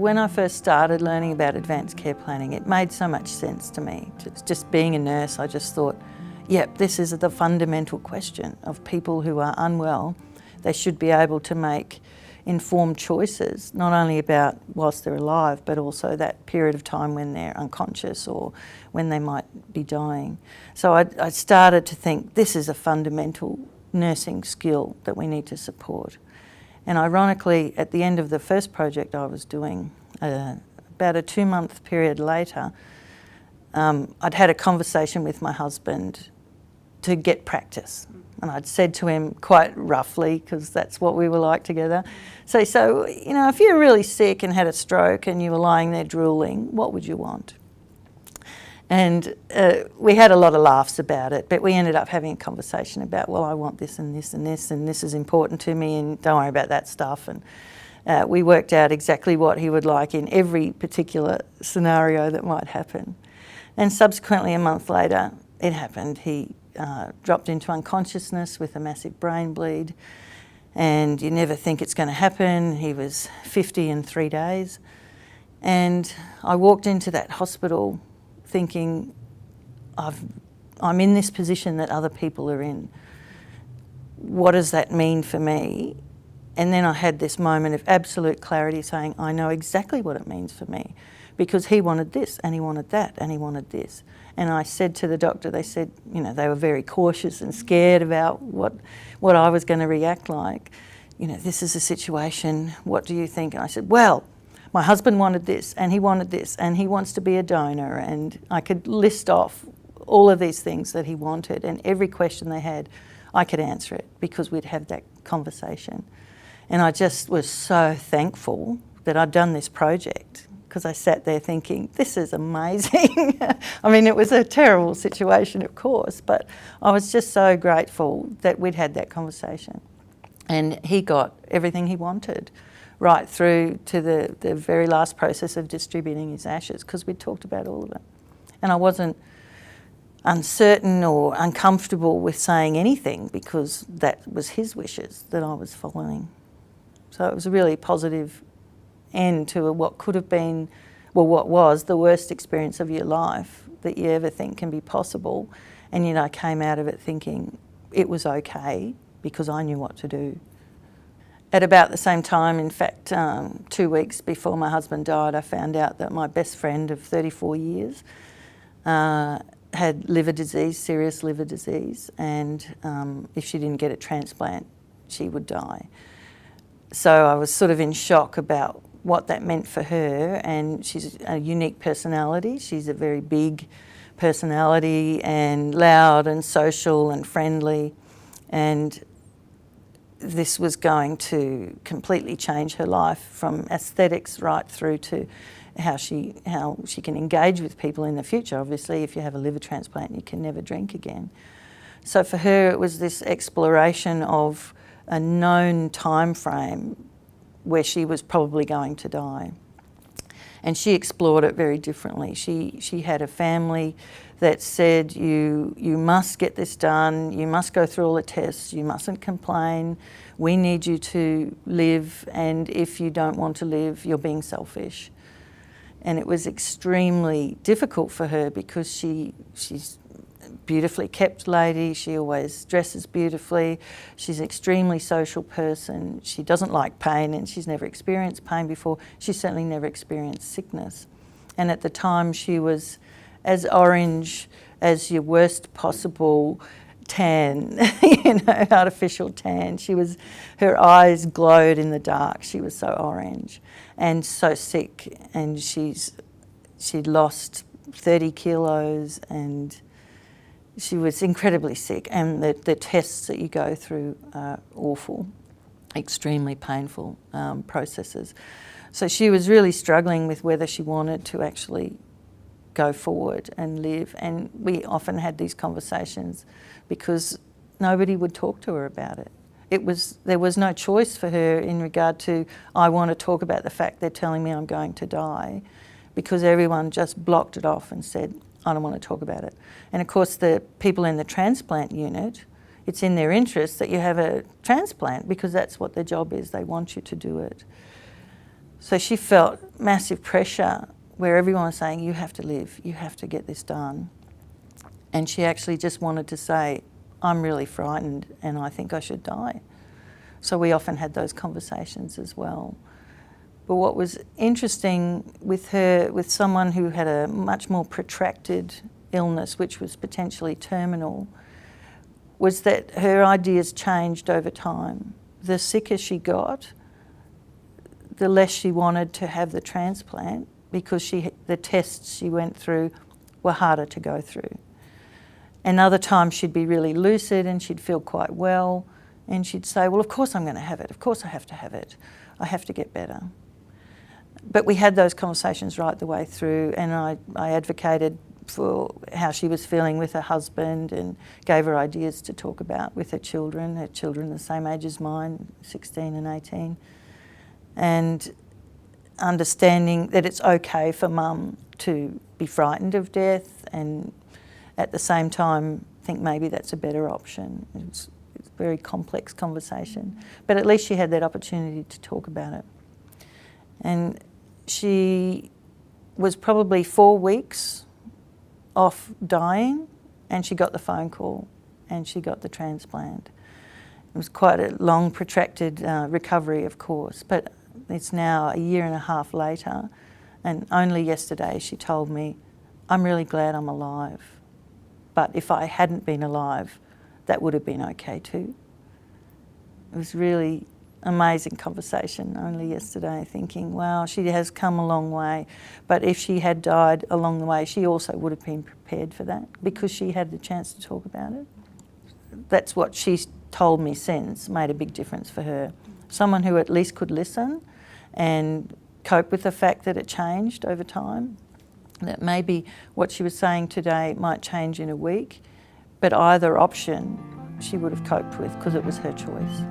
when I first started learning about advanced care planning, it made so much sense to me. Just being a nurse, I just thought, yep, this is the fundamental question of people who are unwell. They should be able to make informed choices, not only about whilst they're alive, but also that period of time when they're unconscious or when they might be dying. So I started to think this is a fundamental nursing skill that we need to support. And ironically, at the end of the first project I was doing, about a 2-month period later, I'd had a conversation with my husband to get practice. And I'd said to him quite roughly, because that's what we were like together, so you know, if you're really sick and had a stroke and you were lying there drooling, what would you want? And we had a lot of laughs about it, but we ended up having a conversation about, well, I want this and this and this, and this is important to me, and don't worry about that stuff. And we worked out exactly what he would like in every particular scenario that might happen. And subsequently, a month later, it happened. He dropped into unconsciousness with a massive brain bleed, and you never think it's going to happen. He was 50 in 3 days. And I walked into that hospital thinking, I'm in this position that other people are in. What does that mean for me? And then I had this moment of absolute clarity saying, I know exactly what it means for me, because he wanted this and he wanted that and he wanted this. And I said to the doctor, they said, you know, they were very cautious and scared about what I was going to react like. You know, this is a situation, what do you think? And I said, well, my husband wanted this and he wanted this and he wants to be a donor, and I could list off all of these things that he wanted, and every question they had, I could answer it because we'd have that conversation. And I just was so thankful that I'd done this project, because I sat there thinking, this is amazing. I mean, it was a terrible situation, of course, but I was just so grateful that we'd had that conversation. And he got everything he wanted, right through to the very last process of distributing his ashes, because we'd talked about all of it. And I wasn't uncertain or uncomfortable with saying anything, because that was his wishes that I was following. So it was a really positive end to what could have been, well, what was the worst experience of your life that you ever think can be possible. And yet I came out of it thinking it was okay because I knew what to do. At about the same time, in fact, 2 weeks before my husband died, I found out that my best friend of 34 years had liver disease, serious liver disease, and if she didn't get a transplant, she would die. So I was sort of in shock about what that meant for her, and she's a unique personality. She's a very big personality and loud and social and friendly, and this was going to completely change her life, from aesthetics right through to how she can engage with people in the future. Obviously, if you have a liver transplant, you can never drink again. So for her, it was this exploration of a known time frame where she was probably going to die. And she explored it very differently. She had a family that said, you must get this done, you must go through all the tests, you mustn't complain, we need you to live, and if you don't want to live, you're being selfish. And it was extremely difficult for her, because she's a beautifully kept lady, she always dresses beautifully, she's an extremely social person, she doesn't like pain, and she's never experienced pain before, she's certainly never experienced sickness. And at the time she was as orange as your worst possible tan, artificial tan. Her eyes glowed in the dark, she was so orange and so sick, and she'd lost 30 kilos and she was incredibly sick, and the tests that you go through are awful, extremely painful processes. So she was really struggling with whether she wanted to actually go forward and live, and we often had these conversations because nobody would talk to her about it. There was no choice for her in regard to, I want to talk about the fact they're telling me I'm going to die, because everyone just blocked it off and said, I don't want to talk about it. And of course the people in the transplant unit, it's in their interest that you have a transplant, because that's what their job is, they want you to do it. So she felt massive pressure where everyone was saying, you have to live, you have to get this done. And she actually just wanted to say, I'm really frightened and I think I should die. So we often had those conversations as well. But what was interesting with her, with someone who had a much more protracted illness, which was potentially terminal, was that her ideas changed over time. The sicker she got, the less she wanted to have the transplant, because the tests she went through were harder to go through. And other times she'd be really lucid and she'd feel quite well, and she'd say, well, of course I'm going to have it, of course I have to have it, I have to get better. But we had those conversations right the way through, and I advocated for how she was feeling with her husband and gave her ideas to talk about with her children the same age as mine, 16 and 18. And understanding that it's okay for mum to be frightened of death, and at the same time think maybe that's a better option. It's a very complex conversation, but at least she had that opportunity to talk about it. And she was probably 4 weeks off dying, and she got the phone call and she got the transplant. It was quite a long, protracted recovery, of course, but it's now a year and a half later, and only yesterday she told me, I'm really glad I'm alive, but if I hadn't been alive, that would have been okay too. It was really amazing conversation only yesterday, thinking, wow, she has come a long way, but if she had died along the way, she also would have been prepared for that because she had the chance to talk about it. That's what she's told me since made a big difference for her. Someone who at least could listen and cope with the fact that it changed over time, that maybe what she was saying today might change in a week, but either option she would have coped with because it was her choice.